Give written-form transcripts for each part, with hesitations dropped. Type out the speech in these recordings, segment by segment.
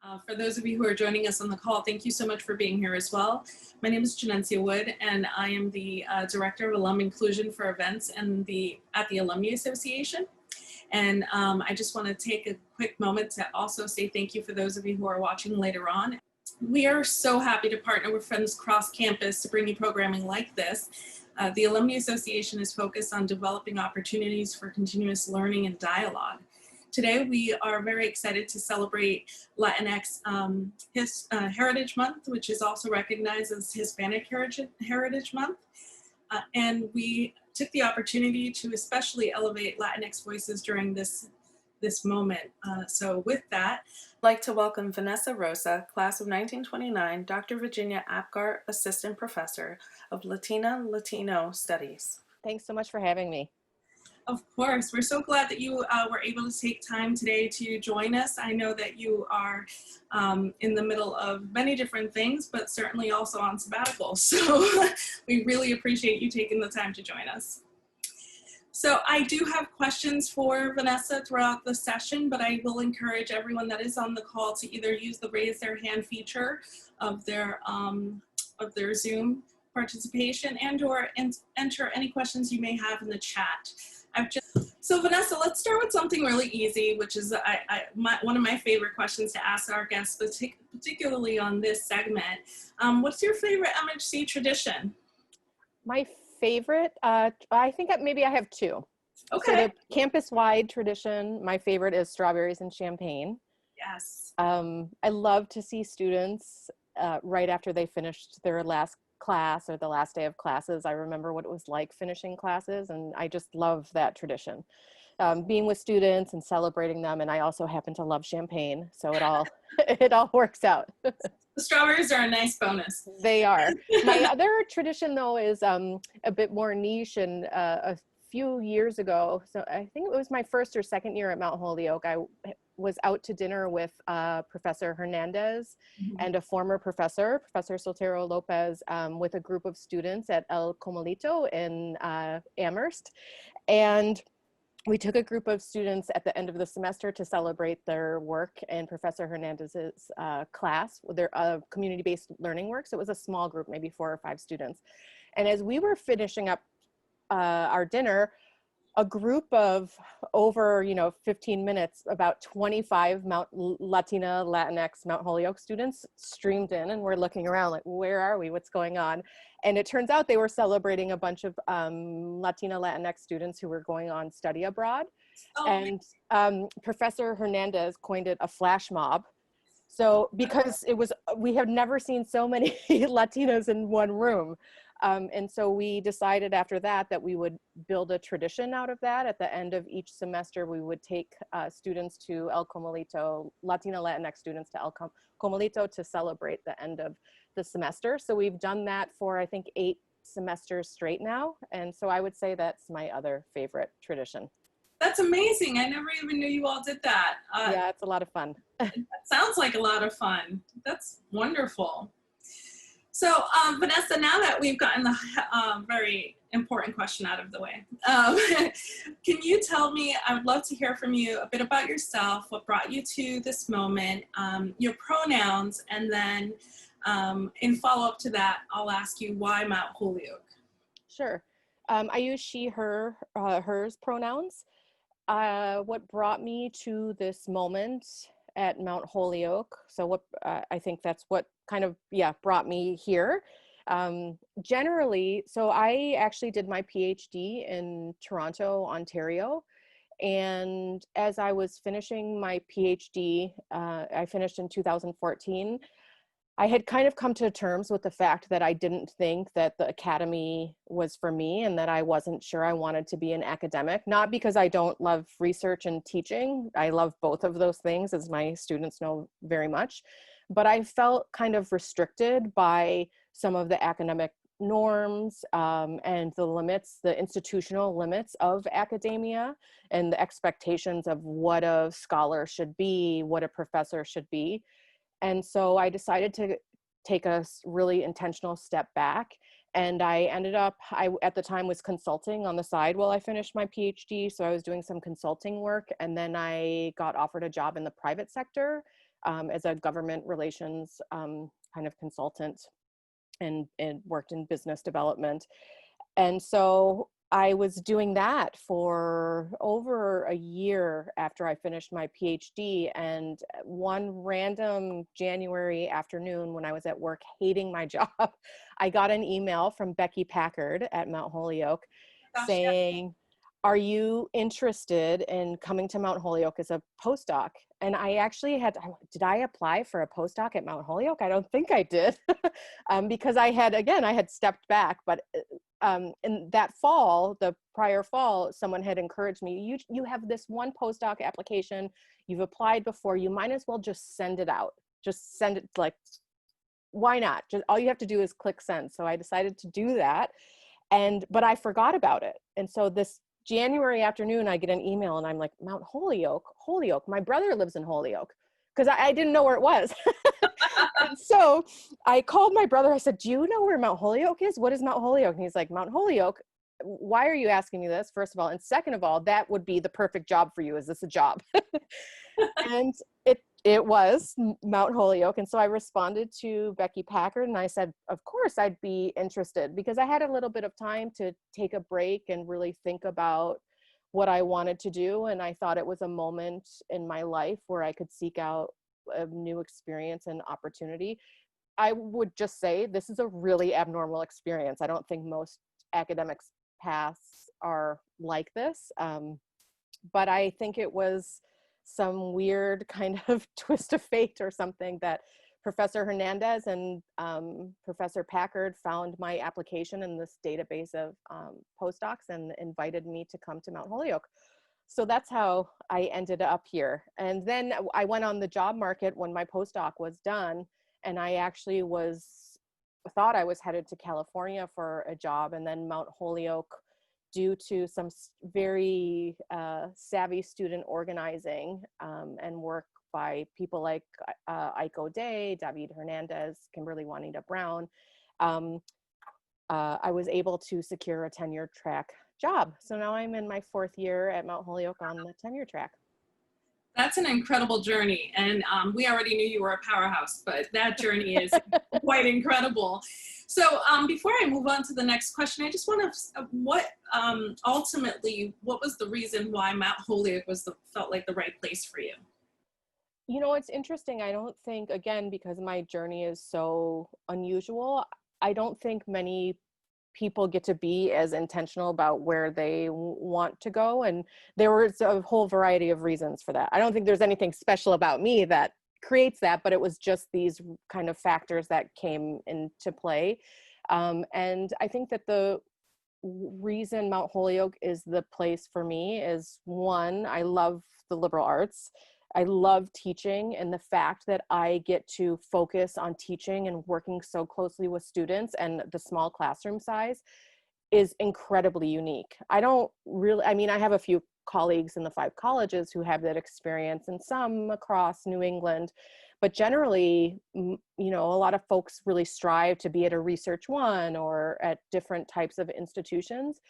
For those of you who are joining us on the call, thank you so much for being here as well. My name is Janencia Wood, and I am the Director of Alum Inclusion for Events at the Alumni Association. And I just want to take a quick moment to also say thank you for those of you who are watching later on. We are so happy to partner with Friends Cross Campus to bring you programming like this. The Alumni Association is focused on developing opportunities for continuous learning and dialogue. Today, we are very excited to celebrate Latinx Heritage Month, which is also recognized as Hispanic Heritage Month. And we took the opportunity to especially elevate Latinx voices during this moment. So with that, I'd like to welcome Vanessa Rosa, class of 1929, Dr. Virginia Apgar, Assistant Professor of Latino Studies. Thanks so much for having me. Of course, we're so glad that you were able to take time today to join us. I know that you are in the middle of many different things, but certainly also on sabbatical. So we really appreciate you taking the time to join us. So I do have questions for Vanessa throughout the session, but I will encourage everyone that is on the call to either use the raise their hand feature of their Zoom participation and/or enter any questions you may have in the chat. So Vanessa, let's start with something really easy, which is one of my favorite questions to ask our guests, particularly on this segment. What's your favorite M&C tradition? My favorite, I think maybe I have two. Okay. So the campus-wide tradition, my favorite is strawberries and champagne. Yes. I love to see students right after they finished their last class or the last day of classes. I remember what it was like finishing classes, and I just love that tradition. Being with students and celebrating them, and I also happen to love champagne, so it all works out. The strawberries are a nice bonus. They are. My other tradition, though, is a bit more niche, and a few years ago, so I think it was my first or second year at Mount Holyoke, I was out to dinner with Professor Hernandez and a former professor, Professor Soltero Lopez, with a group of students at El Comalito in Amherst. And we took a group of students at the end of the semester to celebrate their work in Professor Hernandez's class, their community-based learning work. So it was a small group, maybe 4 or 5 students. And as we were finishing up our dinner, a group of over 15 minutes, about 25 Latinx Mount Holyoke students streamed in, and we're looking around like, where are we? What's going on? And it turns out they were celebrating a bunch of Latinx students who were going on study abroad. Oh. And Professor Hernandez coined it a flash mob. So because we have never seen so many Latinos in one room. And so we decided after that we would build a tradition out of that. At the end of each semester, we would take students to El Comalito, Latinx students to El Comalito to celebrate the end of the semester. So we've done that for, I think, 8 semesters straight now. And so I would say that's my other favorite tradition. That's amazing. I never even knew you all did that. Yeah, it's a lot of fun. That sounds like a lot of fun. That's wonderful. So Vanessa, now that we've gotten the very important question out of the way, can you tell me, I would love to hear from you a bit about yourself, what brought you to this moment, your pronouns, and then in follow-up to that, I'll ask you why Mount Holyoke? Sure. I use she, her, hers pronouns. What brought me to this moment at Mount Holyoke, so what I think that's what kind of brought me here. Generally, so I actually did my PhD in Toronto, Ontario, and as I was finishing my PhD, I finished in 2014. I had kind of come to terms with the fact that I didn't think that the academy was for me, and that I wasn't sure I wanted to be an academic, not because I don't love research and teaching. I love both of those things, as my students know very much, but I felt kind of restricted by some of the academic norms and the limits, the institutional limits of academia, and the expectations of what a scholar should be, what a professor should be. And so I decided to take a really intentional step back. And I ended up, at the time was consulting on the side while I finished my PhD. So I was doing some consulting work, and then I got offered a job in the private sector as a government relations kind of consultant, and worked in business development. And so I was doing that for over a year after I finished my PhD. And one random January afternoon when I was at work hating my job, I got an email from Becky Packard at Mount Holyoke saying, "Are you interested in coming to Mount Holyoke as a postdoc?" And I actually did I apply for a postdoc at Mount Holyoke? I don't think I did, because I had stepped back. But in that fall, the prior fall, someone had encouraged me, you have this one postdoc application, you've applied before, you might as well just send it out. Just send it, like, why not? Just all you have to do is click send. So I decided to do that. But I forgot about it. And so this January afternoon, I get an email and I'm like, Mount Holyoke, my brother lives in Holyoke, because I didn't know where it was. And so I called my brother. I said, "Do you know where Mount Holyoke is? What is Mount Holyoke?" And he's like, "Mount Holyoke, why are you asking me this, first of all? And second of all, that would be the perfect job for you. Is this a job?" And it was Mount Holyoke. And so I responded to Becky Packard and I said, of course I'd be interested, because I had a little bit of time to take a break and really think about what I wanted to do. And I thought it was a moment in my life where I could seek out a new experience and opportunity. I would just say this is a really abnormal experience. I don't think most academics paths are like this. But I think it was some weird kind of twist of fate or something that Professor Hernandez and Professor Packard found my application in this database of postdocs and invited me to come to Mount Holyoke. So that's how I ended up here. And then I went on the job market when my postdoc was done, and I actually thought I was headed to California for a job, and then Mount Holyoke, due to some very savvy student organizing and work by people like Ike O'Day, David Hernandez, Kimberly Juanita Brown, I was able to secure a tenure track job. So now I'm in my 4th year at Mount Holyoke on the tenure track. That's an incredible journey. And we already knew you were a powerhouse, but that journey is quite incredible. So before I move on to the next question, I just want to, ultimately, what was the reason why Mount Holyoke felt like the right place for you? You know, it's interesting. I don't think, again, because my journey is so unusual, I don't think many people get to be as intentional about where they want to go. And there was a whole variety of reasons for that. I don't think there's anything special about me that creates that, but it was just these kind of factors that came into play. And I think that the reason Mount Holyoke is the place for me is, one, I love the liberal arts. I love teaching, and the fact that I get to focus on teaching and working so closely with students and the small classroom size is incredibly unique. I have a few colleagues in the 5 colleges who have that experience, and some across New England, but generally, you know, a lot of folks really strive to be at a Research 1 or at different types of institutions.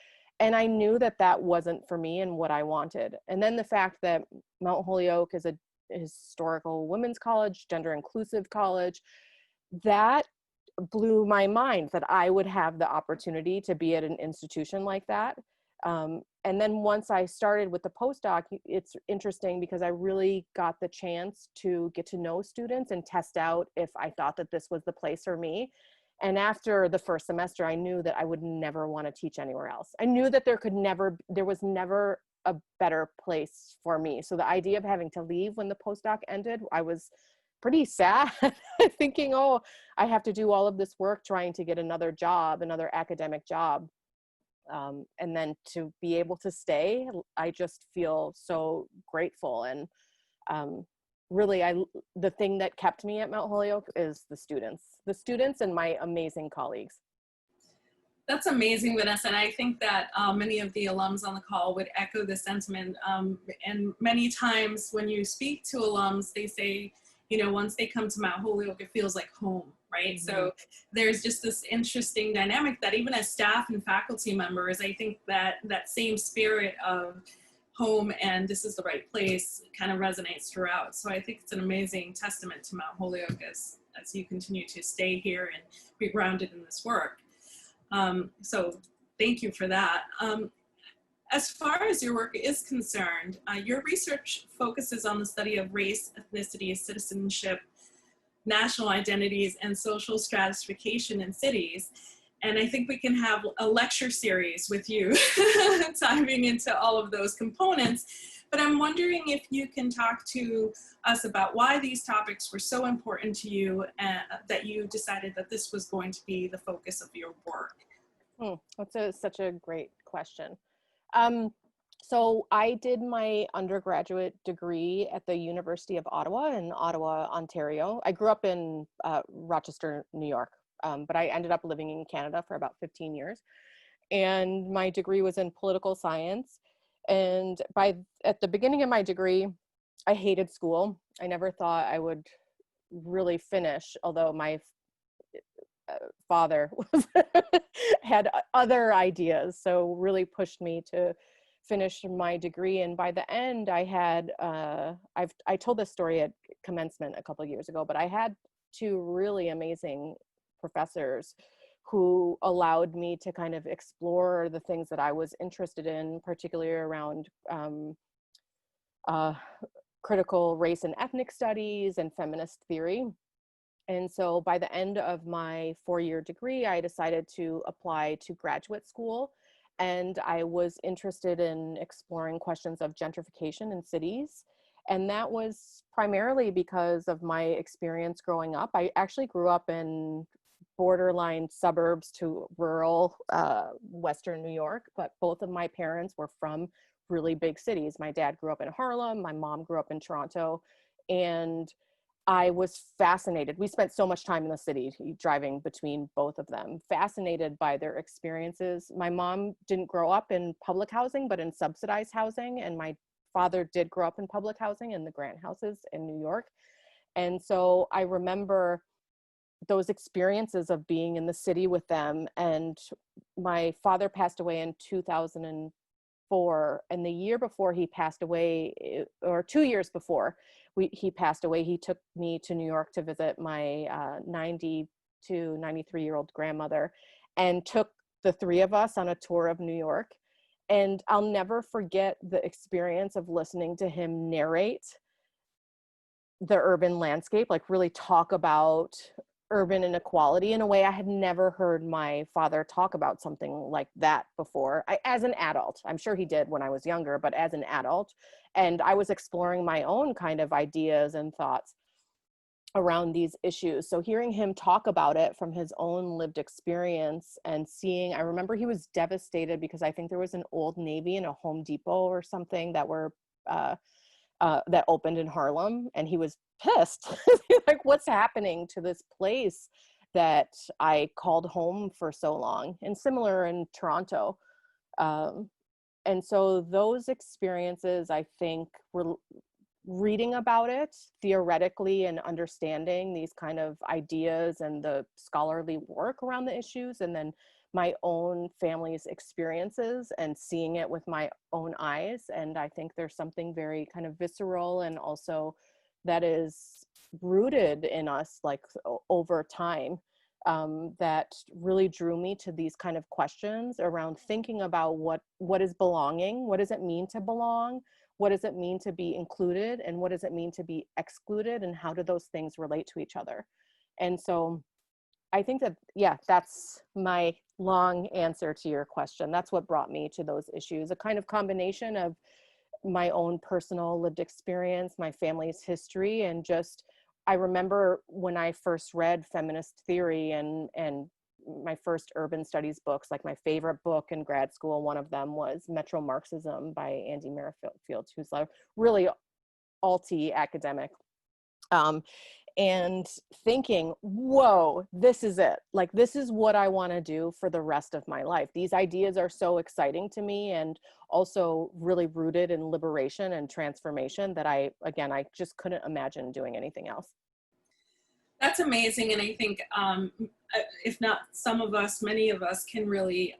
And I knew that that wasn't for me and what I wanted. And then the fact that Mount Holyoke is a historical women's college, gender inclusive college, that blew my mind that I would have the opportunity to be at an institution like that. And then once I started with the postdoc, it's interesting because I really got the chance to get to know students and test out if I thought that this was the place for me. And after the first semester, I knew that I would never want to teach anywhere else. I knew that there was never a better place for me. So the idea of having to leave when the postdoc ended, I was pretty sad, thinking, oh, I have to do all of this work trying to get another job, another academic job. And then to be able to stay, I just feel so grateful. And really, the thing that kept me at Mount Holyoke is the students and my amazing colleagues. That's amazing, Vanessa. And I think that many of the alums on the call would echo the sentiment. And many times when you speak to alums, they say, you know, once they come to Mount Holyoke, it feels like home, right? Mm-hmm. So there's just this interesting dynamic that even as staff and faculty members, I think that that same spirit of home and this is the right place kind of resonates throughout. So I think it's an amazing testament to Mount Holyoke as you continue to stay here and be grounded in this work. So thank you for that. As far as your work is concerned, your research focuses on the study of race, ethnicity, citizenship, national identities, and social stratification in cities. And I think we can have a lecture series with you diving into all of those components. But I'm wondering if you can talk to us about why these topics were so important to you and that you decided that this was going to be the focus of your work. That's such a great question. So I did my undergraduate degree at the University of Ottawa in Ottawa, Ontario. I grew up in Rochester, New York, but I ended up living in Canada for about 15 years. And my degree was in political science. And at the beginning of my degree, I hated school. I never thought I would really finish, although my father had other ideas, so really pushed me to finish my degree. And by the end, I had I told this story at commencement a couple of years ago, but I had two really amazing professors who allowed me to kind of explore the things that I was interested in, particularly around critical race and ethnic studies and feminist theory. And so by the end of my 4-year degree, I decided to apply to graduate school. And I was interested in exploring questions of gentrification in cities. And that was primarily because of my experience growing up. I actually grew up in borderline suburbs to rural Western New York, but both of my parents were from really big cities. My dad grew up in Harlem, my mom grew up in Toronto, and I was fascinated. We spent so much time in the city driving between both of them, fascinated by their experiences. My mom didn't grow up in public housing, but in subsidized housing. And my father did grow up in public housing in the Grant houses in New York. And so I remember those experiences of being in the city with them. And my father passed away in 2004. And the year before he passed away, or 2 years before he passed away, he took me to New York to visit my 92, 93-year-old grandmother and took the three of us on a tour of New York. And I'll never forget the experience of listening to him narrate the urban landscape, like really talk about urban inequality in a way I had never heard my father talk about something like that before. As an adult, I'm sure he did when I was younger, but as an adult, and I was exploring my own kind of ideas and thoughts around these issues. So hearing him talk about it from his own lived experience and seeing, I remember he was devastated because I think there was an Old Navy and a Home Depot or something that were that opened in Harlem, and he was pissed. Like, what's happening to this place that I called home for so long? And similar in Toronto. And so those experiences, I think, were reading about it theoretically and understanding these kind of ideas and the scholarly work around the issues, and then my own family's experiences and seeing it with my own eyes. And I think there's something very kind of visceral and also that is rooted in us, like over time, that really drew me to these kind of questions around thinking about what is belonging, what does it mean to belong, what does it mean to be included, and what does it mean to be excluded, and how do those things relate to each other? And so I think that, yeah, that's my long answer to your question. That's what brought me to those issues, a kind of combination of my own personal lived experience, my family's history, and just, I remember when I first read feminist theory and my first urban studies books, like my favorite book in grad school, one of them was Metro Marxism by Andy Merrifield, who's a really alti academic. And thinking, whoa, this is it. Like, this is what I want to do for the rest of my life. These ideas are so exciting to me and also really rooted in liberation and transformation that I just couldn't imagine doing anything else. That's amazing. And I think if not some of us, many of us can really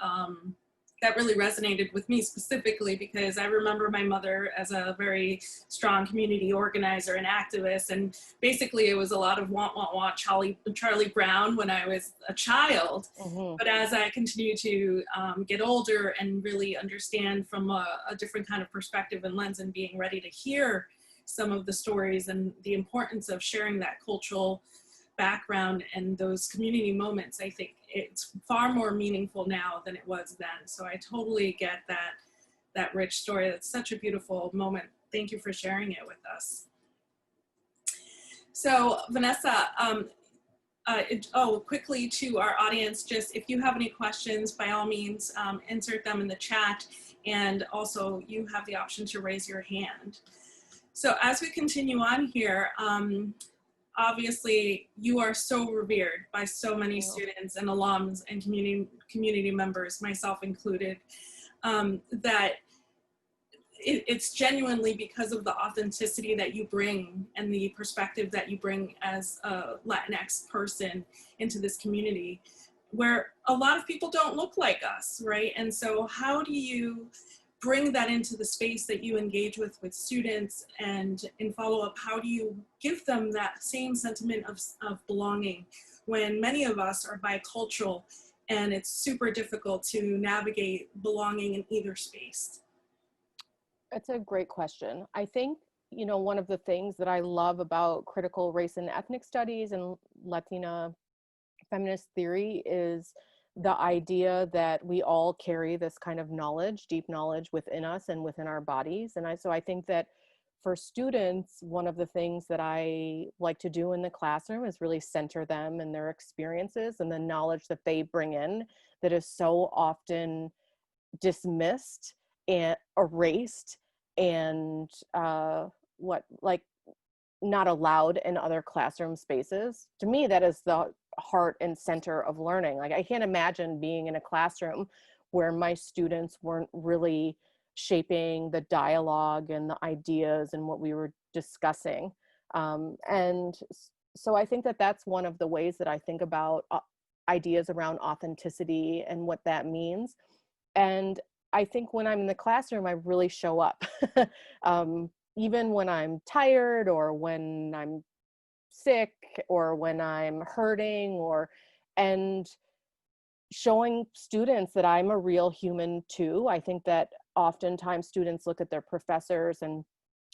that really resonated with me specifically because I remember my mother as a very strong community organizer and activist. And basically it was a lot of want, Charlie Brown when I was a child. Mm-hmm. But as I continue to get older and really understand from a different kind of perspective and lens and being ready to hear some of the stories and the importance of sharing that cultural background and those community moments, I think it's far more meaningful now than it was then. So I totally get that rich story. That's such a beautiful moment. Thank you for sharing it with us. So Vanessa, quickly to our audience, just if you have any questions, by all means, insert them in the chat. And also you have the option to raise your hand. So as we continue on here, obviously, you are so revered by so many students and alums and community members, myself included, that it's genuinely because of the authenticity that you bring and the perspective that you bring as a Latinx person into this community, where a lot of people don't look like us, right? And so how do you bring that into the space that you engage with students, and in follow-up, how do you give them that same sentiment of belonging when many of us are bicultural and it's super difficult to navigate belonging in either space? That's a great question. I think, you know, one of the things that I love about critical race and ethnic studies and Latina feminist theory is the idea that we all carry this kind of knowledge, deep knowledge within us and within our bodies. And so I think that for students, one of the things that I like to do in the classroom is really center them and their experiences and the knowledge that they bring in that is so often dismissed and erased and not allowed in other classroom spaces. To me, that is the heart and center of learning. Like, I can't imagine being in a classroom where my students weren't really shaping the dialogue and the ideas and what we were discussing. And so I think that that's one of the ways that I think about ideas around authenticity and what that means. And I think when I'm in the classroom, I really show up. Even when I'm tired or when I'm sick or when I'm hurting, and showing students that I'm a real human too. I think that oftentimes students look at their professors, and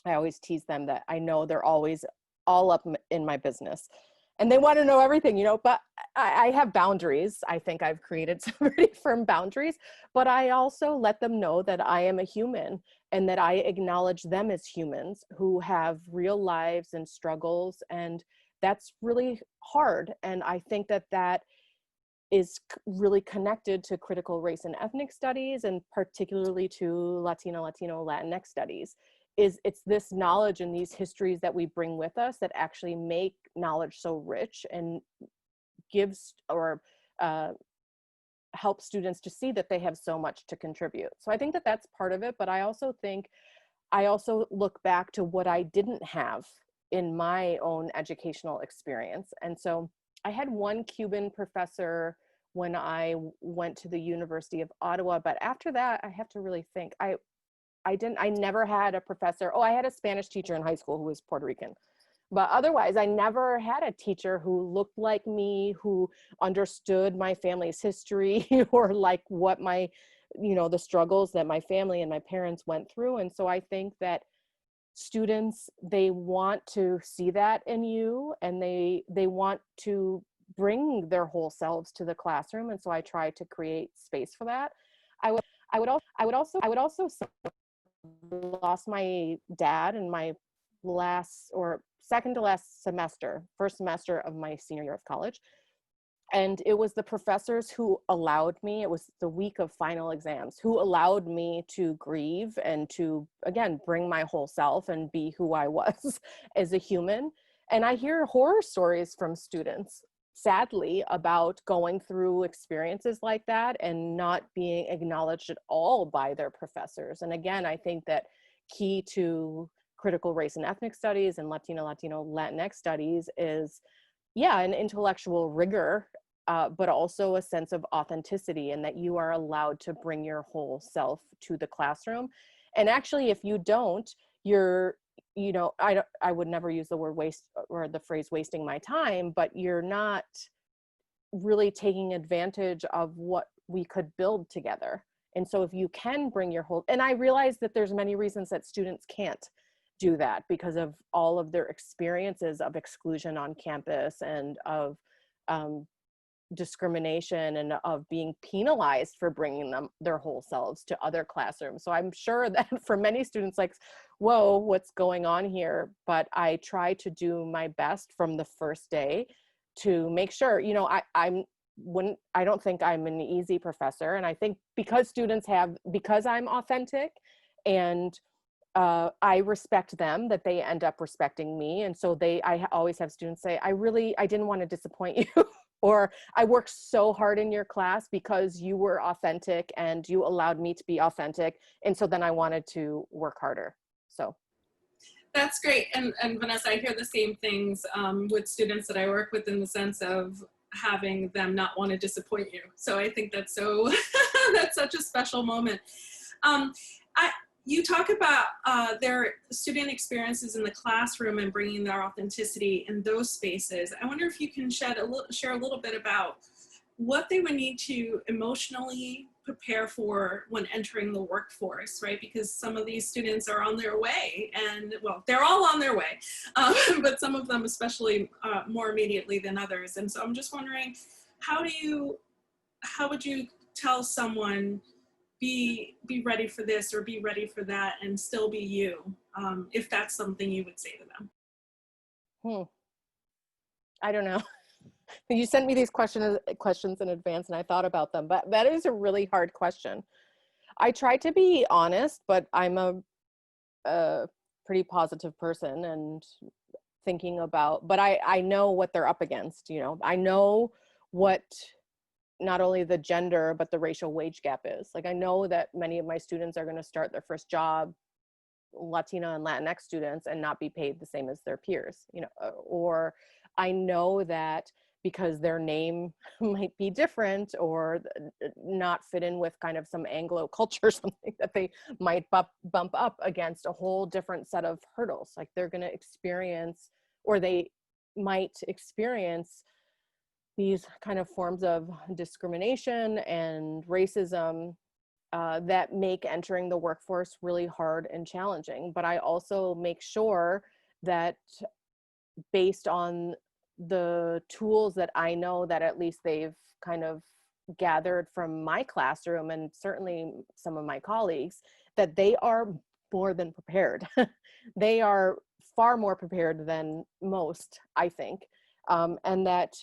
I always tease them that I know they're always all up in my business and they want to know everything, you know, but I have boundaries. I think I've created some pretty firm boundaries, but I also let them know that I am a human and that I acknowledge them as humans who have real lives and struggles. And that's really hard. And I think that that is really connected to critical race and ethnic studies, and particularly to Latino, Latinx studies. It's this knowledge and these histories that we bring with us that actually make knowledge so rich and gives or helps students to see that they have so much to contribute. So I think that that's part of it, but I also think I also look back to what I didn't have in my own educational experience. And so I had one Cuban professor when I went to the University of Ottawa, but after that, I have to really think. I never had a professor. Oh, I had a Spanish teacher in high school who was Puerto Rican. But otherwise, I never had a teacher who looked like me, who understood my family's history or like what my, you know, the struggles that my family and my parents went through. And so I think that students, they want to see that in you, and they want to bring their whole selves to the classroom. And so I try to create space for that. I would also lost my dad in my second to last semester, first semester of my senior year of college. And it was the professors who allowed me, it was the week of final exams, who allowed me to grieve and to, again, bring my whole self and be who I was as a human. And I hear horror stories from students, sadly, about going through experiences like that and not being acknowledged at all by their professors. And again, I think that key to critical race and ethnic studies and Latino, Latinx studies is, yeah, an intellectual rigor but also a sense of authenticity, and that you are allowed to bring your whole self to the classroom. And actually, if you don't, I would never use the word waste or the phrase wasting my time, but you're not really taking advantage of what we could build together. And so if you can bring your whole, and I realize that there's many reasons that students can't do that because of all of their experiences of exclusion on campus and of discrimination and of being penalized for bringing their whole selves to other classrooms. So I'm sure that for many students, like, whoa, what's going on here? But I try to do my best from the first day to make sure, I don't think I'm an easy professor. And I think because I'm authentic and I respect them, that they end up respecting me. And so I always have students say, I didn't want to disappoint you. Or I worked so hard in your class because you were authentic and you allowed me to be authentic. And so then I wanted to work harder. So. That's great. And Vanessa, I hear the same things with students that I work with, in the sense of having them not want to disappoint you. So I think that's that's such a special moment. You talk about their student experiences in the classroom and bringing their authenticity in those spaces. I wonder if you can share a little bit about what they would need to emotionally prepare for when entering the workforce, right? Because some of these students are on their way, and well, they're all on their way, but some of them especially more immediately than others. And so I'm just wondering, how would you tell someone, be ready for this or be ready for that and still be you, if that's something you would say to them? I don't know. You sent me these questions in advance and I thought about them, but that is a really hard question. I try to be honest, but I'm a pretty positive person and but I know what they're up against, I know what not only the gender, but the racial wage gap is. Like, I know that many of my students are going to start their first job, Latina and Latinx students, and not be paid the same as their peers, or I know that because their name might be different or not fit in with kind of some Anglo culture or something, that they might bump up against a whole different set of hurdles. Like, they're going to experience, or they might experience, these kind of forms of discrimination and racism that make entering the workforce really hard and challenging. But I also make sure that, based on the tools that I know that at least they've kind of gathered from my classroom and certainly some of my colleagues, that they are more than prepared. They are far more prepared than most, I think. And that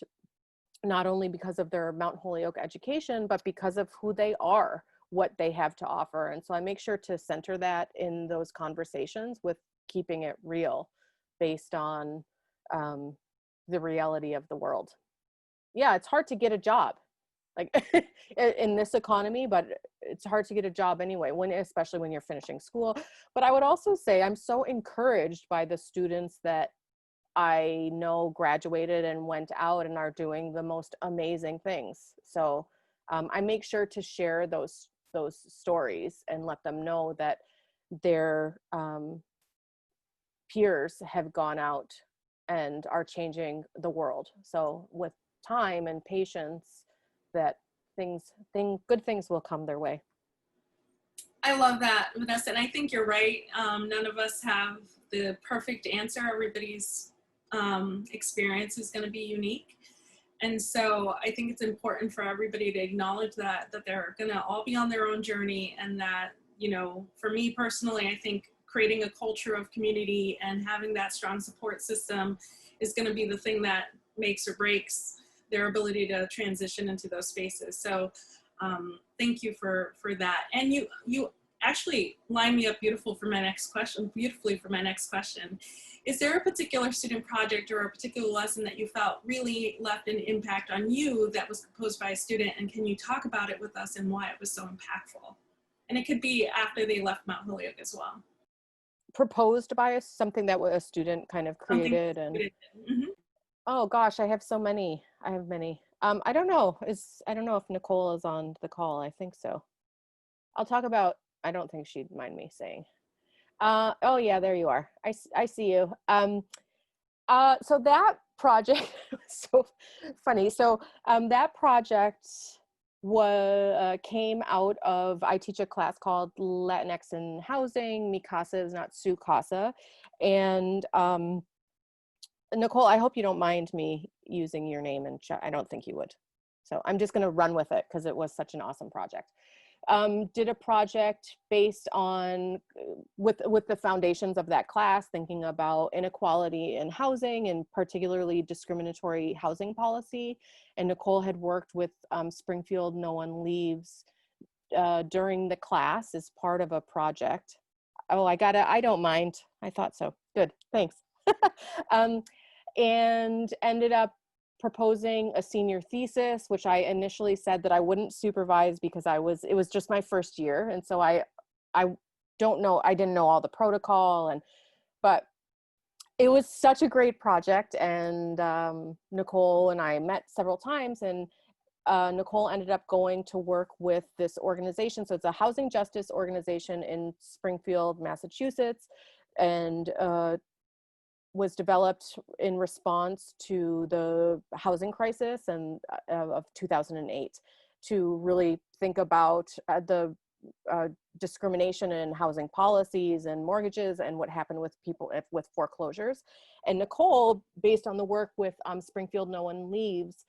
not only because of their Mount Holyoke education, but because of who they are, what they have to offer. And so I make sure to center that in those conversations with keeping it real based on the reality of the world. Yeah, it's hard to get a job, like in this economy, but it's hard to get a job anyway, especially when you're finishing school. But I would also say I'm so encouraged by the students that I know graduated and went out and are doing the most amazing things. So I make sure to share those stories and let them know that their peers have gone out and are changing the world. So with time and patience, that good things will come their way. I love that, Vanessa, and I think you're right. None of us have the perfect answer. Everybody's experience is going to be unique. And so I think it's important for everybody to acknowledge that they're going to all be on their own journey, and that, for me personally, I think creating a culture of community and having that strong support system is going to be the thing that makes or breaks their ability to transition into those spaces. So thank you for that. And you actually lined me up beautifully for my next question. Is there a particular student project or a particular lesson that you felt really left an impact on you that was proposed by a student? And can you talk about it with us and why it was so impactful? And it could be after they left Mount Holyoke as well. Proposed by something that a student kind of created. And Mm-hmm. Oh gosh, I have so many. I have many. I don't know. I don't know if Nicole is on the call. I think so. I'll talk about, I don't think she'd mind me saying. Oh yeah, there you are. I see you. So that project was so funny. So that project came out of, I teach a class called Latinx in Housing. Mi casa is not su casa. And Nicole, I hope you don't mind me using your name in chat. I don't think you would. So I'm just going to run with it because it was such an awesome project. Did a project based on, with the foundations of that class, thinking about inequality in housing and particularly discriminatory housing policy. And Nicole had worked with Springfield No One Leaves during the class as part of a project. Oh, I don't mind. I thought so. Good, thanks. And ended up proposing a senior thesis, which I initially said that I wouldn't supervise because it was just my first year. And so I didn't know all the protocol, but it was such a great project. And Nicole and I met several times, and Nicole ended up going to work with this organization. So it's a housing justice organization in Springfield, Massachusetts, and was developed in response to the housing crisis of 2008, to really think about the discrimination in housing policies and mortgages and what happened with people with foreclosures. And Nicole, based on the work with Springfield No One Leaves,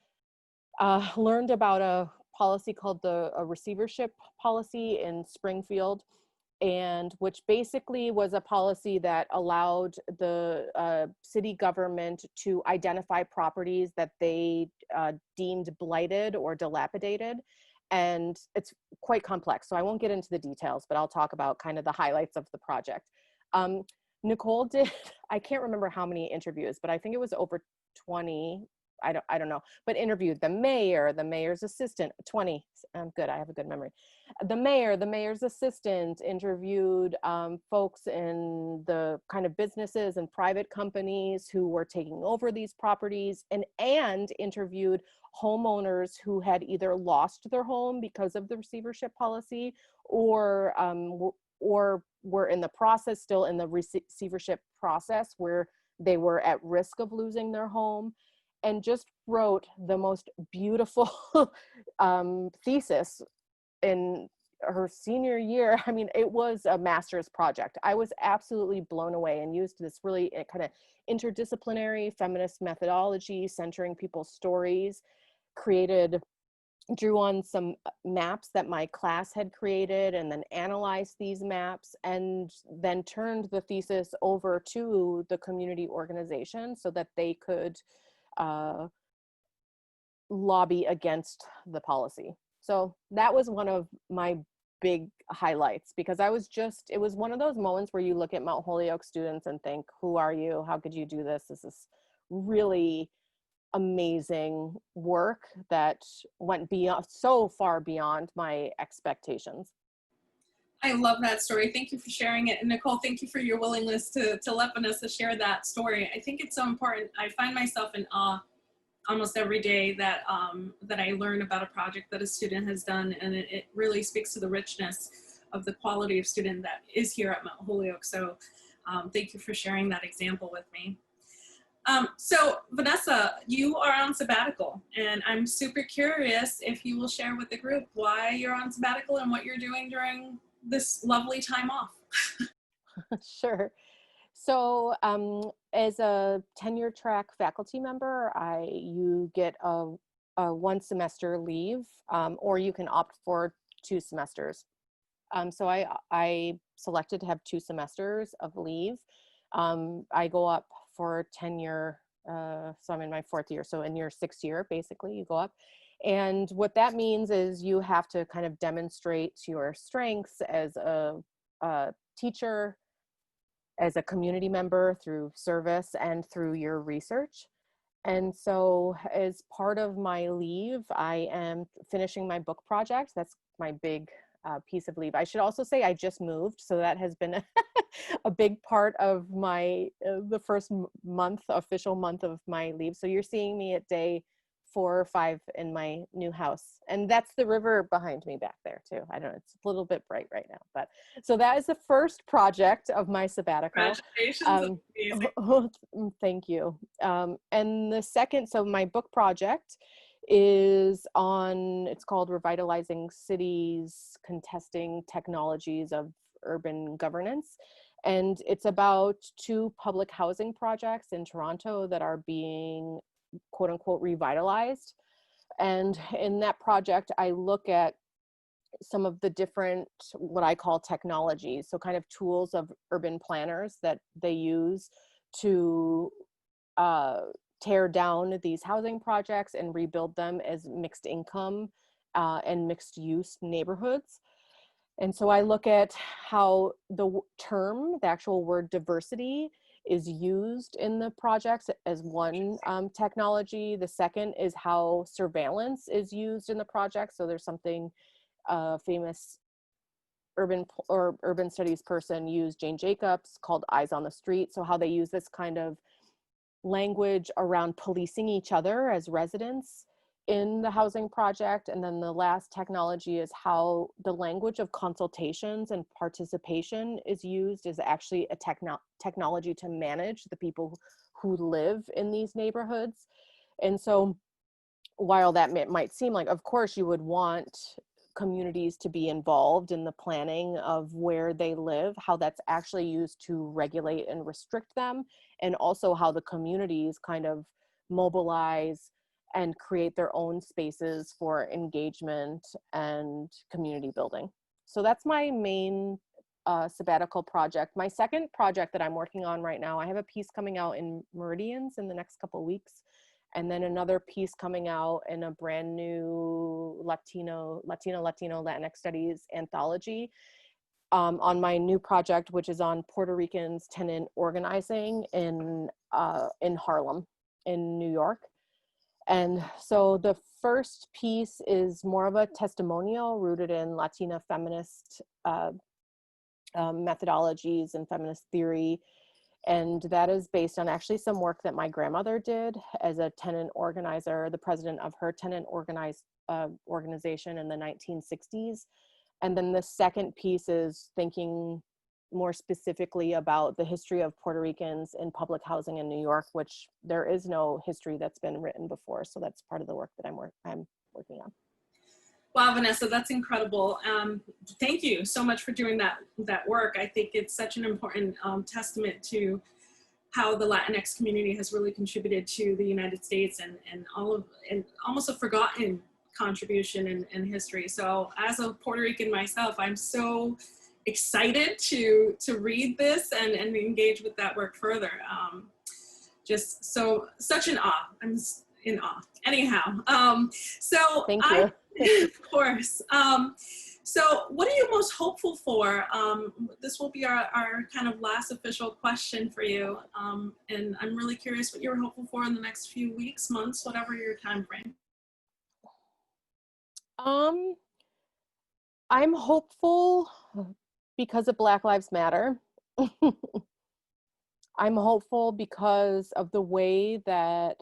learned about a policy called a receivership policy in Springfield, and which basically was a policy that allowed the city government to identify properties that they deemed blighted or dilapidated. And it's quite complex, so I won't get into the details, but I'll talk about kind of the highlights of the project. Nicole did, I can't remember how many interviews, but I think it was over 20. I don't know, but interviewed the mayor, the mayor's assistant, 20. I'm good, I have a good memory. The mayor, the mayor's assistant, interviewed folks in the kind of businesses and private companies who were taking over these properties, and interviewed homeowners who had either lost their home because of the receivership policy, or were in the process, still in the receivership process, where they were at risk of losing their home. And just wrote the most beautiful thesis in her senior year. I mean, it was a master's project. I was absolutely blown away, and used this really kind of interdisciplinary feminist methodology, centering people's stories, drew on some maps that my class had created, and then analyzed these maps, and then turned the thesis over to the community organization so that they could lobby against the policy. So that was one of my big highlights, because it was one of those moments where you look at Mount Holyoke students and think, who are you? How could you do this? This is really amazing work that went so far beyond my expectations. I love that story. Thank you for sharing it. And Nicole, thank you for your willingness to let Vanessa share that story. I think it's so important. I find myself in awe almost every day that I learn about a project that a student has done, and it really speaks to the richness of the quality of student that is here at Mount Holyoke. So thank you for sharing that example with me. So Vanessa, you are on sabbatical, and I'm super curious if you will share with the group why you're on sabbatical and what you're doing during this lovely time off. Sure. So as a tenure track faculty member, you get a 1 semester leave, or you can opt for 2 semesters. So I selected to have 2 semesters of leave. I go up for tenure, so I'm in my 4th year. So in your 6th year, basically, you go up. And what that means is you have to kind of demonstrate your strengths as a teacher, as a community member, through service and through your research. And so as part of my leave, I am finishing my book project. That's my big piece of leave. I should also say I just moved, so that has been a big part of my the first official month of my leave. So you're seeing me at day 4 or 5 in my new house. And that's the river behind me back there too. I don't know, it's a little bit bright right now, but so that is the first project of my sabbatical. Congratulations. Amazing. Thank you. And the second, so my book project is on, it's called Revitalizing Cities, Contesting Technologies of Urban Governance. And it's about 2 public housing projects in Toronto that are being quote unquote revitalized. And in that project, I look at some of the different, what I call technologies. So kind of tools of urban planners that they use to tear down these housing projects and rebuild them as mixed income and mixed use neighborhoods. And so I look at how the term, the actual word diversity, is used in the projects as one technology. The second is how surveillance is used in the project. So there's something famous urban studies person used, Jane Jacobs, called Eyes on the Street. So how they use this kind of language around policing each other as residents in the housing project. And then the last technology is how the language of consultations and participation is used as actually a technology to manage the people who live in these neighborhoods. And so while that might seem like, of course, you would want communities to be involved in the planning of where they live, how that's actually used to regulate and restrict them, and also how the communities kind of mobilize and create their own spaces for engagement and community building. So that's my main sabbatical project. My second project that I'm working on right now, I have a piece coming out in Meridians in the next couple of weeks, and then another piece coming out in a brand new Latino Latinx studies anthology on my new project, which is on Puerto Ricans tenant organizing in Harlem, in New York. And so the first piece is more of a testimonial rooted in Latina feminist methodologies and feminist theory. And that is based on actually some work that my grandmother did as a tenant organizer, the president of her tenant organization in the 1960s. And then the second piece is thinking more specifically about the history of Puerto Ricans in public housing in New York, which there is no history that's been written before. So that's part of the work that I'm working on. Wow, Vanessa, that's incredible. Thank you so much for doing that work. I think it's such an important testament to how the Latinx community has really contributed to the United States and almost a forgotten contribution in history. So as a Puerto Rican myself, I'm so excited to read this and engage with that work further. Just such an awe. I'm in awe. Anyhow, so thank you. Of course. So what are you most hopeful for? This will be our kind of last official question for you. And I'm really curious what you're hopeful for in the next few weeks, months, whatever your time frame. I'm hopeful because of Black Lives Matter. I'm hopeful because of the way that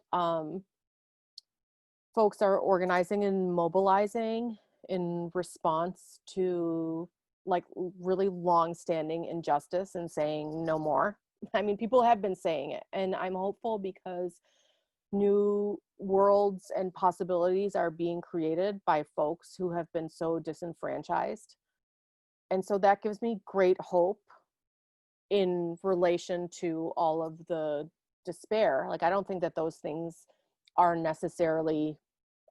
folks are organizing and mobilizing in response to like really long-standing injustice and saying no more. I mean, people have been saying it, and I'm hopeful because new worlds and possibilities are being created by folks who have been so disenfranchised. And so that gives me great hope in relation to all of the despair. Like, I don't think that those things are necessarily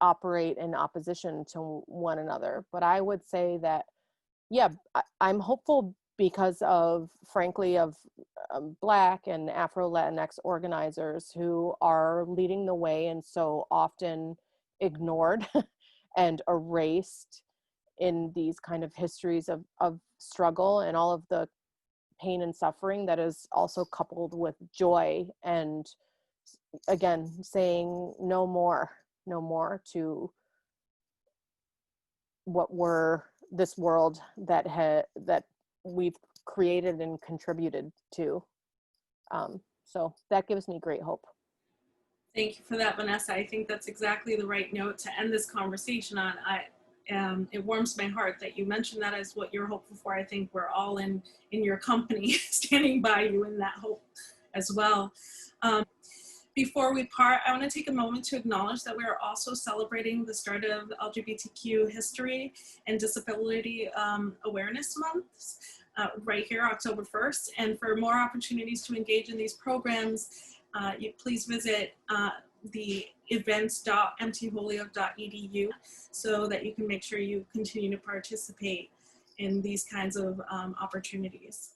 operate in opposition to one another. But I would say that, yeah, I'm hopeful because of, frankly, of Black and Afro-Latinx organizers who are leading the way and so often ignored and erased in these kind of histories of struggle and all of the pain and suffering that is also coupled with joy, and again saying no more to what were this world that we've created and contributed to. So that gives me great hope. Thank you for that, Vanessa. I think that's exactly the right note to end this conversation on. It warms my heart that you mentioned that as what you're hopeful for. I think we're all in your company, standing by you in that hope as well. Before we part, I want to take a moment to acknowledge that we are also celebrating the start of LGBTQ History and Disability Awareness Month right here, October 1st. And for more opportunities to engage in these programs, you please visit the events.mtholyoke.edu so that you can make sure you continue to participate in these kinds of opportunities.